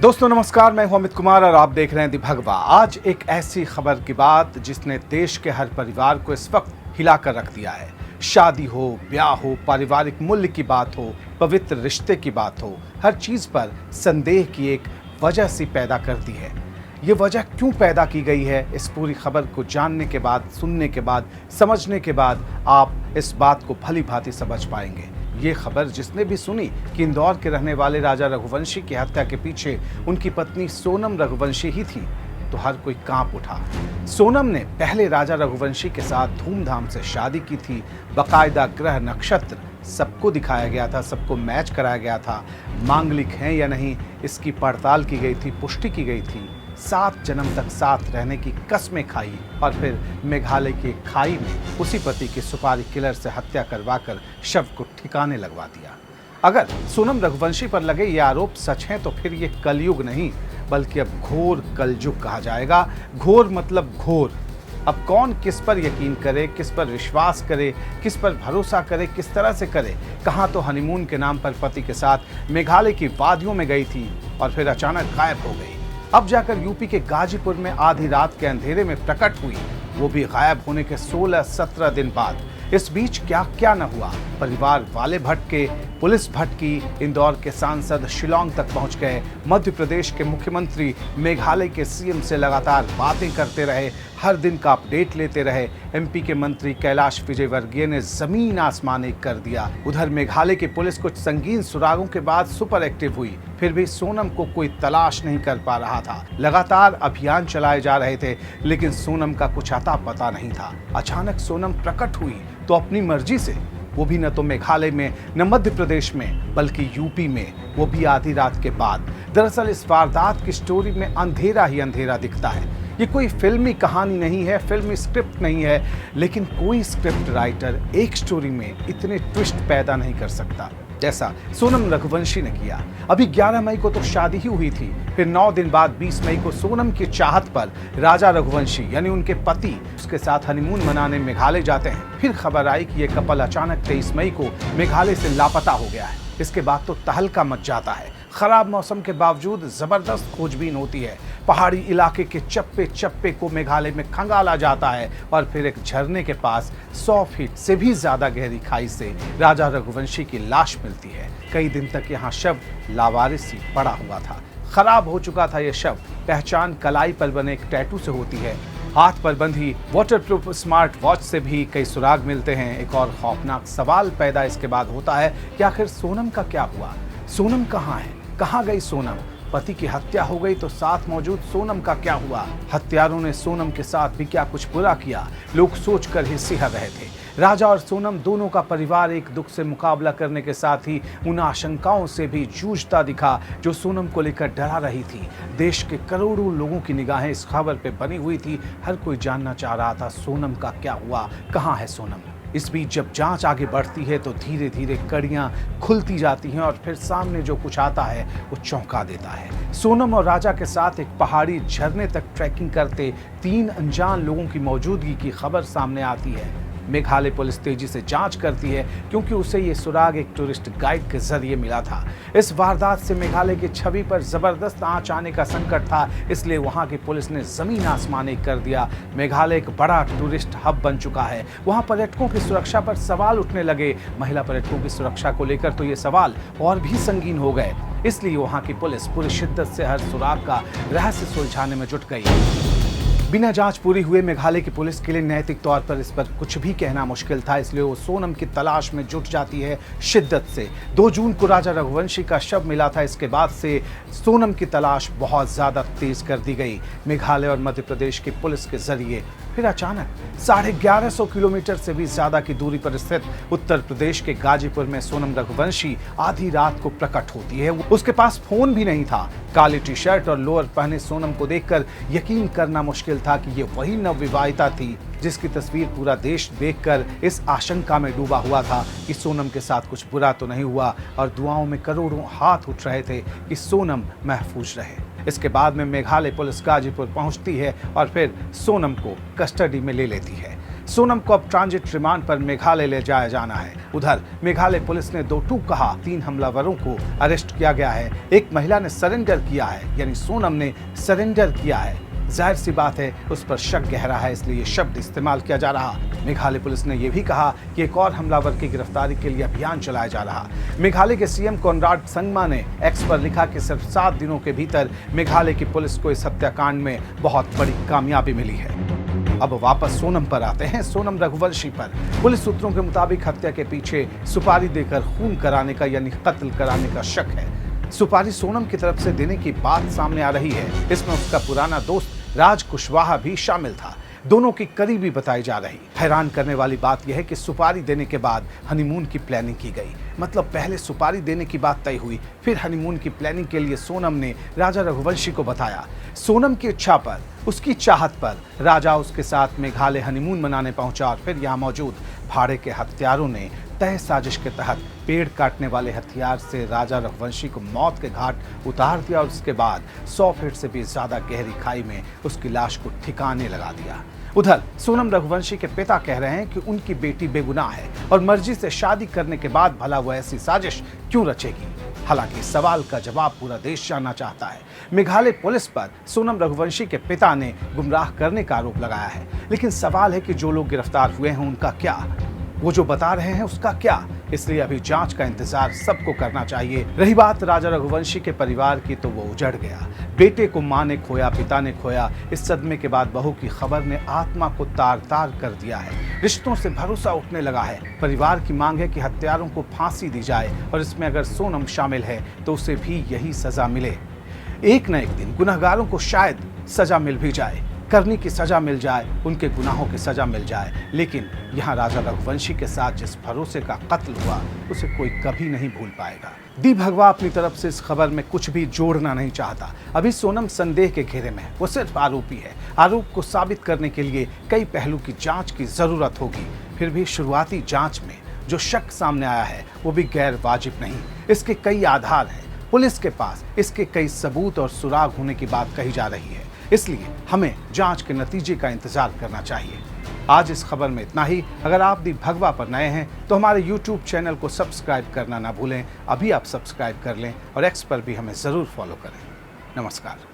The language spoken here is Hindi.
दोस्तों नमस्कार, मैं हूं अमित कुमार और आप देख रहे हैं दी भगवा। आज एक ऐसी खबर की बात जिसने देश के हर परिवार को इस वक्त हिलाकर रख दिया है। शादी हो, ब्याह हो, पारिवारिक मूल्य की बात हो, पवित्र रिश्ते की बात हो, हर चीज पर संदेह की एक वजह सी पैदा कर दी है। ये वजह क्यों पैदा की गई है, इस पूरी खबर को जानने के बाद, सुनने के बाद, समझने के बाद आप इस बात को भली भांति समझ पाएंगे। ये खबर जिसने भी सुनी कि इंदौर के रहने वाले राजा रघुवंशी की हत्या के पीछे उनकी पत्नी सोनम रघुवंशी ही थी, तो हर कोई कांप उठा। सोनम ने पहले राजा रघुवंशी के साथ धूमधाम से शादी की थी। बाकायदा ग्रह नक्षत्र सबको दिखाया गया था, सबको मैच कराया गया था। मांगलिक हैं या नहीं इसकी पड़ताल की गई थी, पुष्टि की गई थी। 7 जन्म तक साथ रहने की कस्में खाई और फिर मेघालय की खाई में उसी पति की सुपारी किलर से हत्या करवाकर शव को ठिकाने लगवा दिया। अगर सोनम रघुवंशी पर लगे ये आरोप सच हैं तो फिर ये कलयुग नहीं बल्कि अब घोर कलयुग कहा जाएगा। घोर मतलब घोर। अब कौन किस पर यकीन करे, किस पर विश्वास करे, किस पर भरोसा करे, किस तरह से करे। कहाँ तो हनीमून के नाम पर पति के साथ मेघालय की वादियों में गई थी और फिर अचानक गायब हो गई। अब जाकर यूपी के गाजीपुर में आधी रात के अंधेरे में प्रकट हुई, वो भी गायब होने के 16-17 दिन बाद। इस बीच क्या क्या न हुआ। परिवार वाले भटके, पुलिस भटकी, इंदौर के सांसद शिलांग तक पहुंच गए, मध्य प्रदेश के मुख्यमंत्री मेघालय के सीएम से लगातार बातें करते रहे, हर दिन का अपडेट लेते रहे। एमपी के मंत्री कैलाश विजयवर्गीय ने जमीन आसमान एक कर दिया। उधर मेघालय की पुलिस कुछ संगीन सुरागों के बाद सुपर एक्टिव हुई, फिर भी सोनम को कोई तलाश नहीं कर पा रहा था। लगातार अभियान चलाए जा रहे थे लेकिन सोनम का कुछ अता पता नहीं था। अचानक सोनम प्रकट हुई तो अपनी मर्जी से, वो भी न तो मेघालय में न मध्य प्रदेश में बल्कि यूपी में, वो भी आधी रात के बाद। दरअसल इस वारदात की स्टोरी में अंधेरा ही अंधेरा दिखता है। ये कोई फिल्मी कहानी नहीं है, फिल्मी स्क्रिप्ट नहीं है, लेकिन कोई स्क्रिप्ट राइटर एक स्टोरी में इतने ट्विस्ट पैदा नहीं कर सकता जैसा सोनम रघुवंशी ने किया। अभी 11 मई को तो शादी ही हुई थी, फिर 9 दिन बाद 20 मई को सोनम की चाहत पर राजा रघुवंशी यानी उनके पति उसके साथ हनीमून मनाने मेघालय जाते हैं। फिर खबर आई कि ये कपल अचानक 23 मई को मेघालय से लापता हो गया है। इसके बाद तो तहलका मच जाता है। खराब मौसम के बावजूद जबरदस्त खोजबीन होती है। पहाड़ी इलाके के चप्पे चप्पे को मेघालय में खंगाला जाता है और फिर एक झरने के पास 100 फीट से भी ज्यादा गहरी खाई से राजा रघुवंशी की लाश मिलती है। कई दिन तक यहाँ शव लावारिस ही पड़ा हुआ था। खराब हो चुका था यह शव। पहचान कलाई पर बने एक टैटू से होती है। हाथ पर बंधी वाटरप्रूफ स्मार्ट वॉच से भी कई सुराग मिलते हैं। एक और खौफनाक सवाल पैदा इसके बाद होता है कि आखिर सोनम का क्या हुआ? सोनम कहाँ है? कहाँ गई सोनम? पति की हत्या हो गई तो साथ मौजूद सोनम का क्या हुआ? हत्यारों ने सोनम के साथ भी क्या कुछ बुरा किया? लोग सोचकर ही सिहर रहे थे। राजा और सोनम दोनों का परिवार एक दुख से मुकाबला करने के साथ ही उन आशंकाओं से भी जूझता दिखा जो सोनम को लेकर डरा रही थी। देश के करोड़ों लोगों की निगाहें इस खबर पे बनी हुई थी। हर कोई जानना चाह रहा था सोनम का क्या हुआ, कहाँ है सोनम। इस बीच जब जांच आगे बढ़ती है तो धीरे धीरे कड़ियां खुलती जाती हैं और फिर सामने जो कुछ आता है वो चौंका देता है। सोनम और राजा के साथ एक पहाड़ी झरने तक ट्रैकिंग करते 3 अनजान लोगों की मौजूदगी की खबर सामने आती है। मेघालय पुलिस तेजी से जांच करती है क्योंकि उसे ये सुराग एक टूरिस्ट गाइड के जरिए मिला था। इस वारदात से मेघालय की छवि पर जबरदस्त आंच आने का संकट था, इसलिए वहां की पुलिस ने जमीन आसमान एक कर दिया। मेघालय एक बड़ा टूरिस्ट हब बन चुका है। वहां पर्यटकों की सुरक्षा पर सवाल उठने लगे। महिला पर्यटकों की सुरक्षा को लेकर तो ये सवाल और भी संगीन हो गए। इसलिए वहां की पुलिस पूरी शिद्दत से हर सुराग का रहस्य सुलझाने में जुट गई। बिना जांच पूरी हुए मेघालय की पुलिस के लिए नैतिक तौर पर इस पर कुछ भी कहना मुश्किल था, इसलिए वो सोनम की तलाश में जुट जाती है शिद्दत से। 2 जून को राजा रघुवंशी का शव मिला था। इसके बाद से सोनम की तलाश बहुत ज्यादा तेज कर दी गई मेघालय और मध्य प्रदेश की पुलिस के जरिए। फिर अचानक 1150 किलोमीटर से भी ज्यादा की दूरी पर स्थित उत्तर प्रदेश के गाजीपुर में सोनम रघुवंशी आधी रात को प्रकट होती है। उसके पास फोन भी नहीं था। काली टी शर्ट और लोअर पहने सोनम को देखकर यकीन करना मुश्किल था कि ये वही नवविवाहिता थी जिसकी तस्वीर पूरा देश देखकर इस आशंका में डूबा हुआ था कि सोनम के साथ कुछ बुरा तो नहीं हुआ, और दुआओं में करोड़ों हाथ उठ रहे थे कि सोनम महफूज रहे। इसके बाद में मेघालय पुलिस गाजीपुर पहुंचती है और फिर सोनम को कस्टडी में ले लेती है। सोनम को अब ट्रांजिट रिमांड पर मेघालय ले जाया जाना है। उधर मेघालय पुलिस ने 2 टूक कहा 3 हमलावरों को अरेस्ट किया गया है। एक महिला ने सरेंडर किया है, यानी सोनम ने सरेंडर किया है। जाहिर सी बात है उस पर शक गहरा है, इसलिए ये शब्द इस्तेमाल किया जा रहा। मेघालय पुलिस ने यह भी कहा कि एक और हमलावर की गिरफ्तारी के लिए अभियान चलाया जा रहा। मेघालय के सीएम कोनराड संगमा ने एक्स पर लिखा कि सिर्फ 7 दिनों के भीतर मेघालय की पुलिस को इस हत्याकांड में बहुत बड़ी कामयाबी मिली है। अब वापस सोनम पर आते हैं। सोनम रघुवंशी पर पुलिस सूत्रों के मुताबिक हत्या के पीछे सुपारी देकर खून कराने का यानी कत्ल कराने का शक है। सुपारी सोनम की तरफ से देने की बात सामने आ रही है। इसमें उसका पुराना दोस्त राज कुशवाहा भी शामिल था। दोनों की करीबी बताई जा रही। हैरान करने वाली बात यह है कि सुपारी देने के बाद हनीमून की प्लानिंग की गई। मतलब पहले सुपारी देने की बात तय हुई, फिर हनीमून की प्लानिंग के लिए सोनम ने राजा रघुवंशी को बताया। सोनम की इच्छा पर, उसकी चाहत पर राजा उसके साथ मेघालय हनीमून मनाने पहुंचा और फिर यहाँ मौजूद भाड़े के हत्यारों ने तय साजिश के तहत पेड़ काटने वाले हथियार से राजा रघुवंशी को मौत के घाट उतार दिया और उसके बाद 100 फीट से भी ज्यादा गहरी खाई में उसकी लाश को ठिकाने लगा दिया। उधर सोनम रघुवंशी के पिता कह रहे हैं कि उनकी बेटी बेगुनाह है और मर्जी से शादी करने के बाद भला वो ऐसी साजिश क्यों रचेगी। हालांकि सवाल का जवाब पूरा देश जानना चाहता है। मेघालय पुलिस पर सोनम रघुवंशी के पिता ने गुमराह करने का आरोप लगाया है, लेकिन सवाल है कि जो लोग गिरफ्तार हुए हैं उनका क्या, वो जो बता रहे हैं उसका क्या। इसलिए अभी जांच का इंतजार सबको करना चाहिए। रही बात राजा रघुवंशी के परिवार की, तो वो उजड़ गया। बेटे को मां ने खोया, पिता ने खोया। इस सदमे के बाद बहू की खबर ने आत्मा को तार तार कर दिया है। रिश्तों से भरोसा उठने लगा है। परिवार की मांग है कि हत्यारों को फांसी दी जाए और इसमें अगर सोनम शामिल है तो उसे भी यही सजा मिले। एक न एक दिन गुनहगारों को शायद सजा मिल भी जाए, करनी की सजा मिल जाए, उनके गुनाहों की सजा मिल जाए। लेकिन यहाँ राजा रघुवंशी के साथ जिस भरोसे का कत्ल हुआ उसे कोई कभी नहीं भूल पाएगा। दी भगवा अपनी तरफ से इस खबर में कुछ भी जोड़ना नहीं चाहता। अभी सोनम संदेह के घेरे में है, वो सिर्फ आरोपी है। आरोप को साबित करने के लिए कई पहलू की जांच की जरूरत होगी। फिर भी शुरुआती जांच में जो शक सामने आया है वो भी गैर वाजिब नहीं। इसके कई आधार हैं। पुलिस के पास इसके कई सबूत और सुराग होने की बात कही जा रही है। इसलिए हमें जांच के नतीजे का इंतजार करना चाहिए। आज इस खबर में इतना ही। अगर आप दी भगवा पर नए हैं तो हमारे YouTube चैनल को सब्सक्राइब करना ना भूलें। अभी आप सब्सक्राइब कर लें और एक्स पर भी हमें ज़रूर फॉलो करें। नमस्कार।